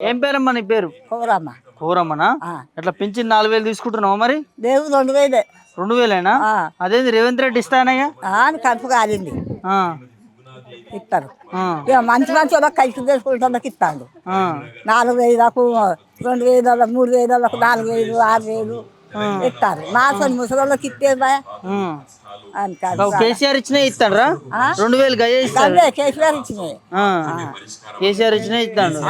ఏం పేరమ్మా నీ పేరు? కూరమ్మ కూరమ్మనా? ఎట్లా పింఛన్ 4000 తీసుకుంటున్నావా మరి? దేవుడు 2000 2000ఏనా? అదేంది రేవంత్ రెడ్డి ఇస్తానయ్యా అని కడుపు కాలింది ఆ, ఇస్తారు. ఆ, ఇక మంచి మంచి వాళ్ళకి కలిసి చేసుకుంటానికి ఇస్తాడు. ఆ, 4000లకు 2000 3000లకు 4000 6000 ఇస్తారు. మా అసలు ముసలి ఇచ్చేది బాయ్ ఆ. అని కాదు. ఓ, కేసీఆర్ ఇచ్చినా ఇస్తాడ్రా? 2000 గయ్యే ఇస్తాడు. అదే కేసీఆర్ ఇచ్చినాయి. ఆ, కేసీఆర్ ఇచ్చినా ఇస్తాడు.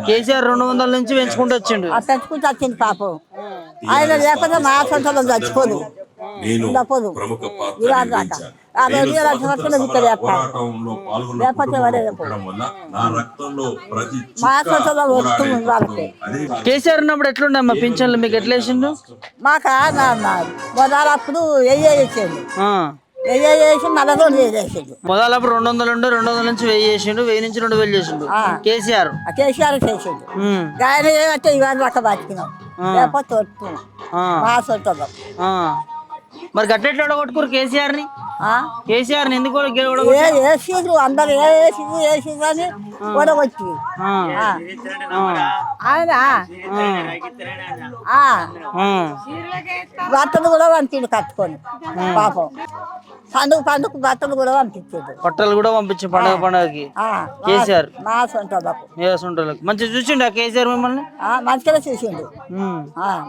కేసీఆర్ 200 నుంచి పెంచుకుంటూ వచ్చిండు. తెచ్చుకుంటూ వచ్చింది పాపం. ఆయన లేకపోతే మా సొంతలో చచ్చిపోదు ఉండపోదు. ఇవాళ దాకా ఆ 2000 సంవత్సరాలు ఇక్కడ లేకపోతే మా సొంతలో వస్తుంది వాళ్ళకి. కేసీఆర్ ఉన్నప్పుడు ఎట్లుండమ్మా పింఛన్లు మీకు ఎట్లా వేసిండు? మాకు మొదలప్పుడు వేసేసిండు. వేసి మళ్ళీ 2000 వేసిండు. మొదలప్పుడు 200 ఉండే 200 నుంచి 1000 చేసిండు. 1000 నుంచి 2000 చేసిండు కేసీఆర్. కేసీఆర్ చేసిండు. ఆయన ఏమంటే ఇవాళ దాకా బతికినాం లేకపోతే వస్తున్నాం మా సొంతలో. మరి గట్టెట్లో కొట్టుకోరు కేసీఆర్ ని? కేసీఆర్ ని ఎందుకు వేసిండ్రు అందరు వేసిండ్రు అని ఓడగొచ్చి ఆయన బట్టలు కూడా పంపిండు కట్టుకొని పాపం. పండుగ బట్టలు కూడా పంపించాడు. బట్టలు కూడా పంపించి పండగకి కేసీఆర్ మా సొంతలకు మంచిగా చూసిండు కేసీఆర్ మిమ్మల్ని? మంచిగా చూసిండు.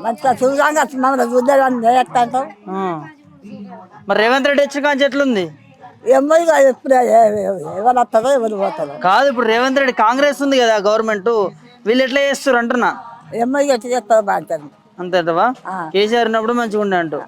మంచిగా చూసాక మమ్మల్ని చూద్దామని చేస్తాంటాం. మరి రేవంత్ రెడ్డి వచ్చిన కానీ ఎట్లుంది? ఏమో ఇక ఎప్పుడు ఎవరు వస్తుందో ఎవరు పోతుందో కాదు. ఇప్పుడు రేవంత్ రెడ్డి కాంగ్రెస్ ఉంది కదా గవర్నమెంట్, వీళ్ళు ఎట్లా చేస్తారు అంటున్నా. ఏమో ఇక ఎట్లా చేస్తారో బాగుంటుంది అంతేటవా? కేసీఆర్ ఉన్నప్పుడు మంచిగా ఉండే అంటూ.